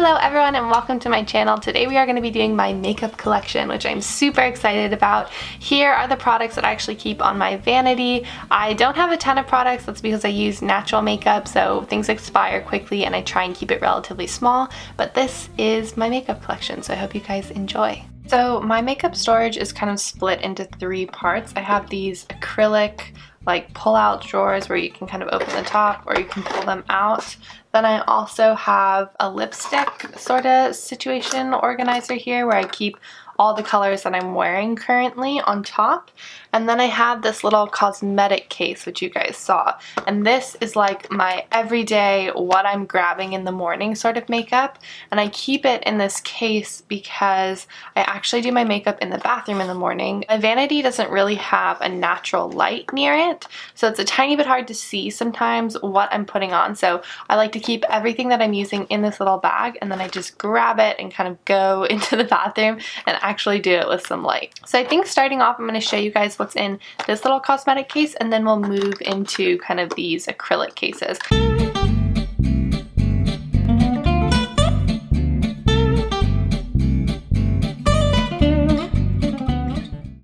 Hello everyone and welcome to my channel. Today we are going to be doing my makeup collection, which I'm super excited about. Here are the products that I actually keep on my vanity. I don't have a ton of products, that's because I use natural makeup, so things expire quickly and I try and keep it relatively small, but this is my makeup collection, so I hope you guys enjoy. So my makeup storage is kind of split into three parts. I have these acrylic like pull-out drawers where you can kind of open the top or you can pull them out. Then I also have a lipstick sort of situation organizer here where I keep all the colors that I'm wearing currently on top. And then I have this little cosmetic case, which you guys saw. And this is like my everyday, what I'm grabbing in the morning sort of makeup. And I keep it in this case because I actually do my makeup in the bathroom in the morning. My vanity doesn't really have a natural light near it, so it's a tiny bit hard to see sometimes what I'm putting on. So I like to keep everything that I'm using in this little bag, and then I just grab it and kind of go into the bathroom and actually do it with some light. So I think starting off, I'm going to show you guys what's in this little cosmetic case, and then we'll move into kind of these acrylic cases.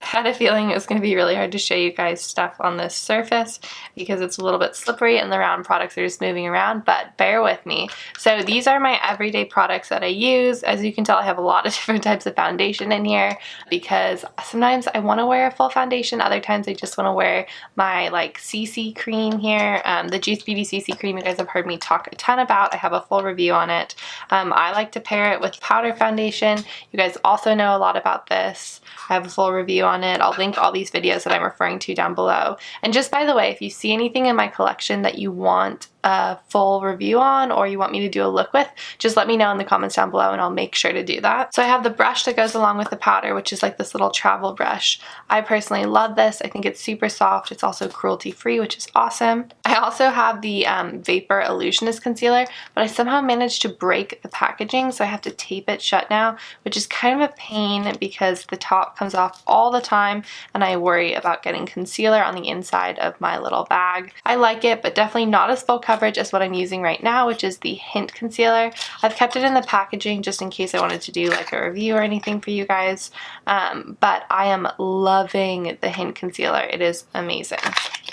I had a feeling it was going to be really hard to show you guys stuff on this surface because it's a little bit slippery and the round products are just moving around, but bear with me. So these are my everyday products that I use. As you can tell, I have a lot of different types of foundation in here because sometimes I want to wear a full foundation, other times I just want to wear my like CC cream here. The Juice Beauty CC cream you guys have heard me talk a ton about. I have a full review on it. I like to pair it with powder foundation. You guys also know a lot about this. I have a full review on it. I'll link all these videos that I'm referring to down below. And just by the way, if you see anything in my collection that you want a full review on or you want me to do a look with, just let me know in the comments down below and I'll make sure to do that. So I have the brush that goes along with the powder, which is like this little travel brush. I personally love this. I think it's super soft. It's also cruelty free, which is awesome. I also have the Vapour Illusionist concealer, but I somehow managed to break the packaging, so I have to tape it shut now, which is kind of a pain because the top comes off all the time and I worry about getting concealer on the inside of my little bag. I like it, but definitely not as full coverage as what I'm using right now, which is the Hint concealer. I've kept it in the packaging just in case I wanted to do like a review or anything for you guys, but I am loving the Hint concealer. It is amazing.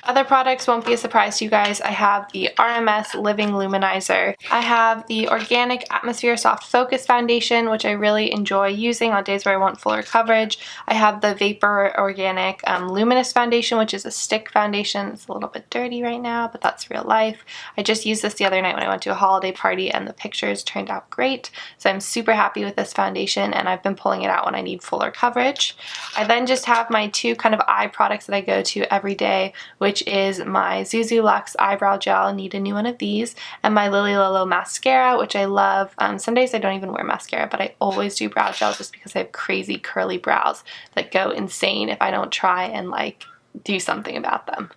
Other products won't be a surprise to you guys. I have the RMS Living Luminizer. I have the Organic Atmosphere Soft Focus Foundation, which I really enjoy using on days where I want fuller coverage. I have the Vapour Organic Luminous Foundation, which is a stick foundation. It's a little bit dirty right now, but that's real life. I just used this the other night when I went to a holiday party and the pictures turned out great. So I'm super happy with this foundation and I've been pulling it out when I need fuller coverage. I then just have my two kind of eye products that I go to every day, which is my Zuzu Luxe Eyebrow Gel, need a new one of these, and my Lily Lolo Mascara, which I love. Some days I don't even wear mascara, but I always do brow gel just because I have crazy curly brows that go insane if I don't try and like do something about them.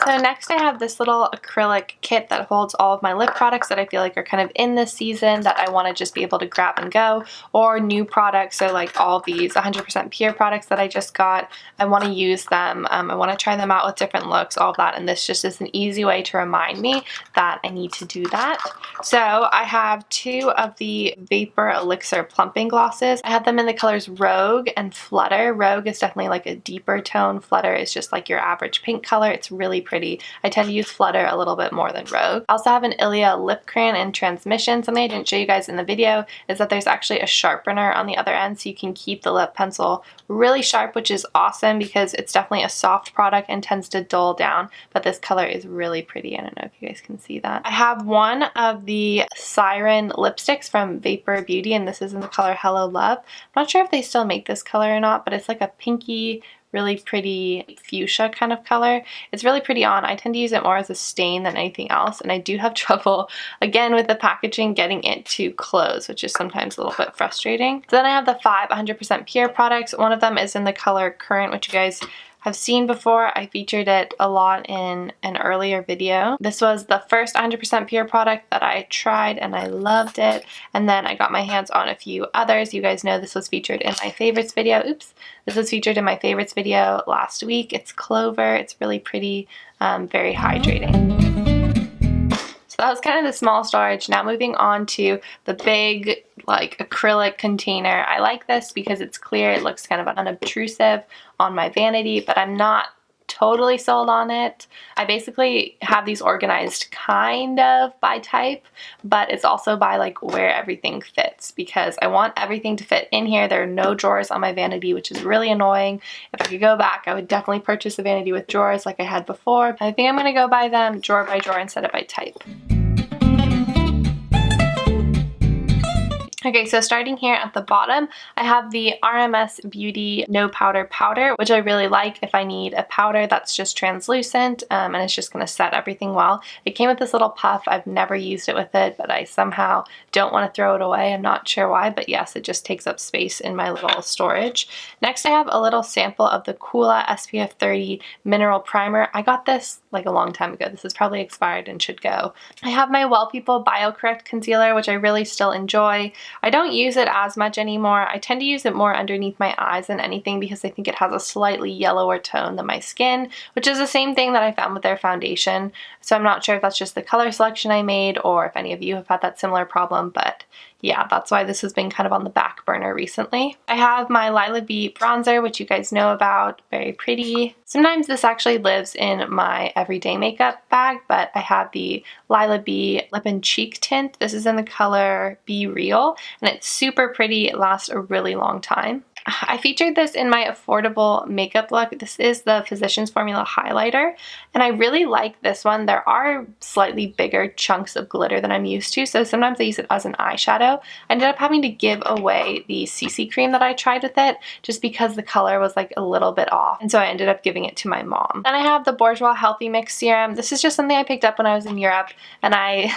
So next I have this little acrylic kit that holds all of my lip products that I feel like are kind of in this season that I want to just be able to grab and go, or new products. So like all these 100% pure products that I just got, I want to use them. I want to try them out with different looks, all of that, and this just is an easy way to remind me that I need to do that. So I have two of the Vapour Elixir plumping glosses. I have them in the colors Rogue and Flutter. Rogue is definitely like a deeper tone. Flutter is just like your average pink color. It's really pretty. I tend to use Flutter a little bit more than Rogue. I also have an Ilia lip crayon in transmission. Something I didn't show you guys in the video is that there's actually a sharpener on the other end, so you can keep the lip pencil really sharp, which is awesome because it's definitely a soft product and tends to dull down, but this color is really pretty. I don't know if you guys can see that. I have one of the Siren lipsticks from Vapour Beauty, and this is in the color Hello Love. I'm not sure if they still make this color or not, but it's like a pinky, really pretty fuchsia kind of color. It's really pretty on. I tend to use it more as a stain than anything else, and I do have trouble, again, with the packaging getting it to close, which is sometimes a little bit frustrating. So then I have the 5 100% pure products. One of them is in the color Current, which you guys have seen before. I featured it a lot in an earlier video. This was the first 100% pure product that I tried and I loved it. And then I got my hands on a few others. You guys know this was featured in my favorites video. Oops. This was featured in my favorites video last week. It's Clover. It's really pretty, very hydrating. that was kind of the small storage. Now moving on to the big like acrylic container. I like this because it's clear. It looks kind of unobtrusive on my vanity, but I'm not totally sold on it. I basically have these organized kind of by type, but it's also by like where everything fits, because I want everything to fit in here. There are no drawers on my vanity, which is really annoying. If I could go back, I would definitely purchase a vanity with drawers like I had before. I think I'm gonna go by them drawer by drawer instead of by type. Okay, so starting here at the bottom, I have the RMS Beauty No Powder Powder, which I really like if I need a powder that's just translucent and it's just going to set everything well. It came with this little puff. I've never used it with it, but I somehow don't want to throw it away. I'm not sure why, but yes, it just takes up space in my little storage. Next, I have a little sample of the Coola SPF 30 Mineral Primer. I got this like a long time ago. This is probably expired and should go. I have my Well People BioCorrect Concealer, which I really still enjoy. I don't use it as much anymore. I tend to use it more underneath my eyes than anything because I think it has a slightly yellower tone than my skin, which is the same thing that I found with their foundation. So I'm not sure if that's just the color selection I made or if any of you have had that similar problem, but yeah, that's why this has been kind of on the back burner recently. I have my Lila B bronzer, which you guys know about, very pretty. Sometimes this actually lives in my everyday makeup bag, but I have the Lila B Lip and Cheek Tint. This is in the color Be Real, and it's super pretty. It lasts a really long time. I featured this in my affordable makeup look. This is the Physicians Formula highlighter, and I really like this one. There are slightly bigger chunks of glitter than I'm used to, so sometimes I use it as an eyeshadow. I ended up having to give away the CC cream that I tried with it just because the color was like a little bit off, and so I ended up giving it to my mom. Then I have the Bourjois Healthy Mix Serum. This is just something I picked up when I was in Europe, and I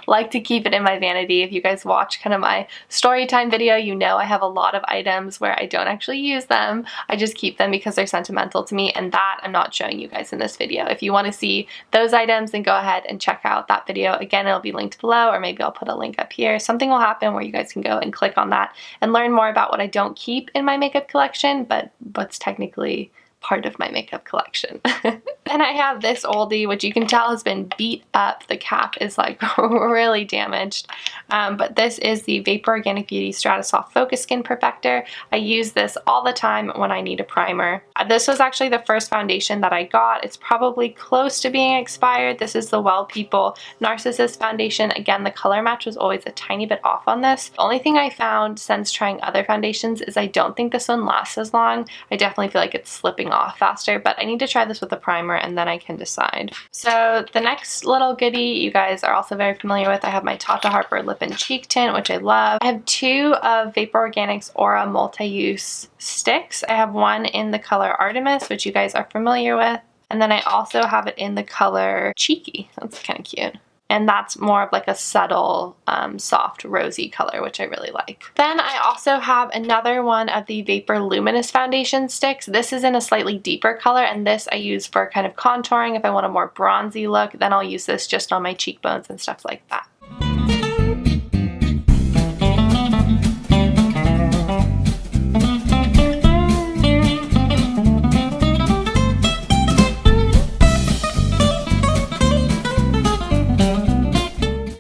like to keep it in my vanity. If you guys watch kind of my story time video, you know I have a lot of items where I don't actually use them. I just keep them because they're sentimental to me, and that I'm not showing you guys in this video. If you want to see those items, then go ahead and check out that video. Again, it'll be linked below, or maybe I'll put a link up here. Something will happen where you guys can go and click on that and learn more about what I don't keep in my makeup collection, but what's technically part of my makeup collection. Then I have this oldie, which you can tell has been beat up. The cap is like really damaged. But this is the Vapour Organic Beauty Stratasoft Focus Skin Perfector. I use this all the time when I need a primer. This was actually the first foundation that I got. It's probably close to being expired. This is the Well People Narcissist Foundation. Again, the color match was always a tiny bit off on this. The only thing I found since trying other foundations is I don't think this one lasts as long. I definitely feel like it's slipping off faster, but I need to try this with a primer and then I can decide. So the next little goodie you guys are also very familiar with, I have my Tata Harper Lip and Cheek Tint, which I love. I have two of Vapour Organics Aura Multi-Use Sticks. I have one in the color Artemis, which you guys are familiar with, and then I also have it in the color Cheeky. That's kind of cute. And that's more of like a subtle, soft rosy color, which I really like. Then I also have another one of the Vapour Luminous Foundation Sticks. This is in a slightly deeper color, and this I use for kind of contouring. If I want a more bronzy look, then I'll use this just on my cheekbones and stuff like that.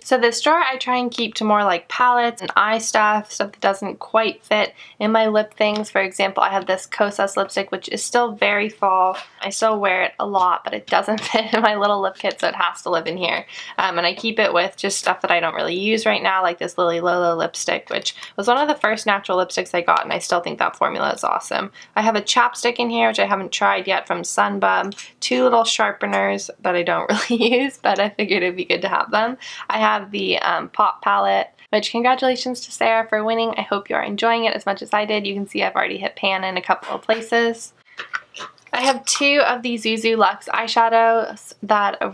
So this drawer I try and keep to more like palettes and eye stuff that doesn't quite fit in my lip things. For example, I have this Kosas lipstick, which is still very fall. I still wear it a lot, but it doesn't fit in my little lip kit, so it has to live in here. And I keep it with just stuff that I don't really use right now, like this Lily Lolo lipstick, which was one of the first natural lipsticks I got, and I still think that formula is awesome. I have a chapstick in here, which I haven't tried yet, from Sunbum. Two little sharpeners that I don't really use, but I figured it'd be good to have them. I have the Pop palette, which congratulations to Sarah for winning. I hope you are enjoying it as much as I did. You can see I've already hit pan in a couple of places. I have two of the Zuzu Luxe eyeshadows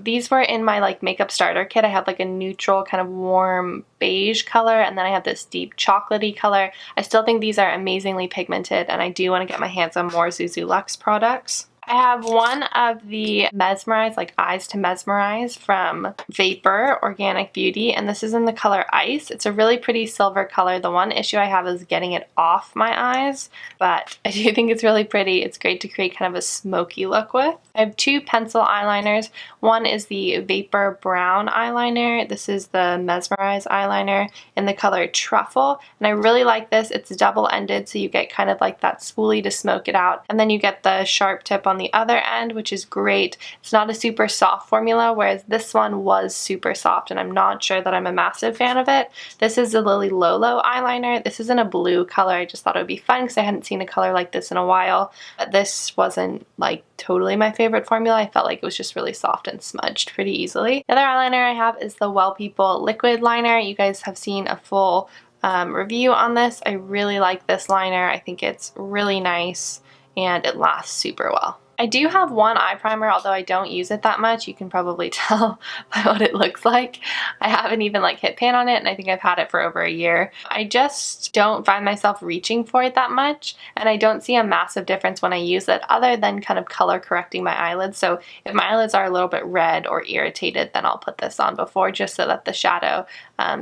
these were in my like makeup starter kit. I have like a neutral kind of warm beige color, and then I have this deep chocolatey color. I still think these are amazingly pigmented, and I do want to get my hands on more Zuzu Luxe products. I have one of the Mesmerize, like Eyes to Mesmerize from Vapour Organic Beauty, and this is in the color Ice. It's a really pretty silver color. The one issue I have is getting it off my eyes, but I do think it's really pretty. It's great to create kind of a smoky look with. I have two pencil eyeliners. One is the Vapour Brown eyeliner. This is the Mesmerize eyeliner in the color Truffle, and I really like this. It's double-ended, so you get kind of like that spoolie to smoke it out, and then you get the sharp tip on the other end, which is great. It's not a super soft formula, whereas this one was super soft, and I'm not sure that I'm a massive fan of it. This is the Lily Lolo eyeliner. This is in a blue color. I just thought it would be fun because I hadn't seen a color like this in a while, but this wasn't like totally my favorite formula. I felt like it was just really soft and smudged pretty easily. The other eyeliner I have is the Well People liquid liner. You guys have seen a full review on this. I really like this liner. I think it's really nice and it lasts super well. I do have one eye primer, although I don't use it that much. You can probably tell by what it looks like. I haven't even like hit pan on it, and I think I've had it for over a year. I just don't find myself reaching for it that much, and I don't see a massive difference when I use it other than kind of color correcting my eyelids. So if my eyelids are a little bit red or irritated, then I'll put this on before just so that the shadow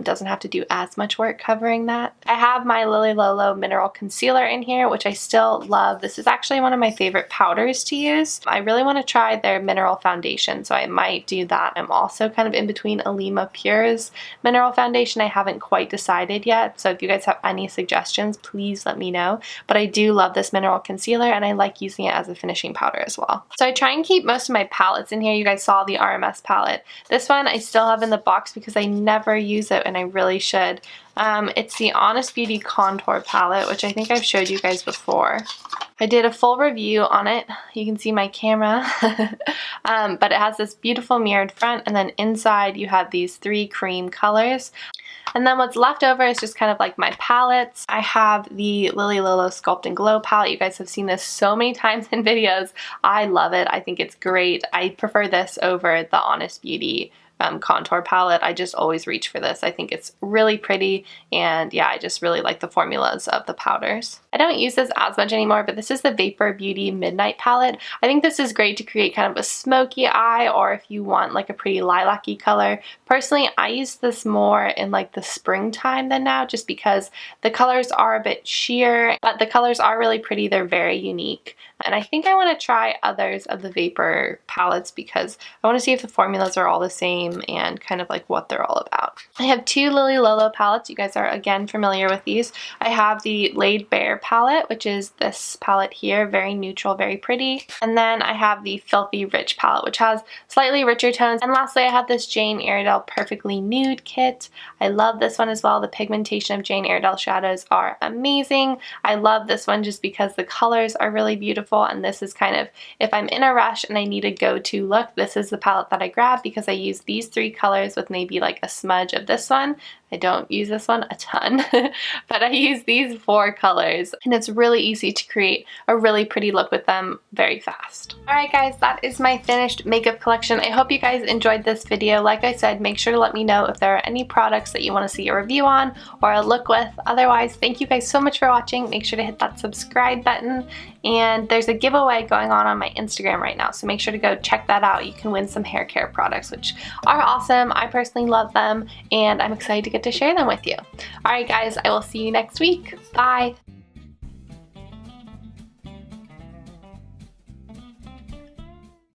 doesn't have to do as much work covering that. I have my Lily Lolo Mineral Concealer in here, which I still love. This is actually one of my favorite powders to use. I really want to try their mineral foundation, so I might do that. I'm also kind of in between Alima Pure's mineral foundation. I haven't quite decided yet, so if you guys have any suggestions, please let me know. But I do love this mineral concealer, and I like using it as a finishing powder as well. So I try and keep most of my palettes in here. You guys saw the RMS palette. This one I still have in the box because I never use it, and I really should. It's the Honest Beauty Contour Palette, which I think I've showed you guys before. I did a full review on it. You can see my camera. But it has this beautiful mirrored front, and then inside you have these three cream colors. And then what's left over is just kind of like my palettes. I have the Lily Lolo Sculpt and Glow palette. You guys have seen this so many times in videos. I love it. I think it's great. I prefer this over the Honest Beauty contour palette. I just always reach for this. I think it's really pretty, and yeah, I just really like the formulas of the powders. I don't use this as much anymore, but this is the Vapour Beauty Midnight palette. I think this is great to create kind of a smoky eye, or if you want like a pretty lilac-y color. Personally, I use this more in like the springtime than now, just because the colors are a bit sheer, but the colors are really pretty. They're very unique. And I think I want to try others of the Vapour palettes because I want to see if the formulas are all the same and kind of like what they're all about. I have two Lily Lolo palettes. You guys are again familiar with these. I have the Laid Bare palette, which is this palette here, very neutral, very pretty. And then I have the Filthy Rich palette, which has slightly richer tones. And lastly, I have this Jane Iredale Perfectly Nude kit. I love this one as well. The pigmentation of Jane Iredale shadows are amazing. I love this one just because the colors are really beautiful. And this is kind of, if I'm in a rush and I need a go-to look, this is the palette that I grab because I use these three colors with maybe like a smudge of this one. I don't use this one a ton, but I use these four colors, and it's really easy to create a really pretty look with them very fast. Alright guys, that is my finished makeup collection. I hope you guys enjoyed this video. Like I said, make sure to let me know if there are any products that you want to see a review on or a look with. Otherwise, thank you guys so much for watching. Make sure to hit that subscribe button, and there's a giveaway going on my Instagram right now, so make sure to go check that out. You can win some hair care products, which are awesome. I personally love them, and I'm excited to get to share them with you. Alright guys, I will see you next week. Bye!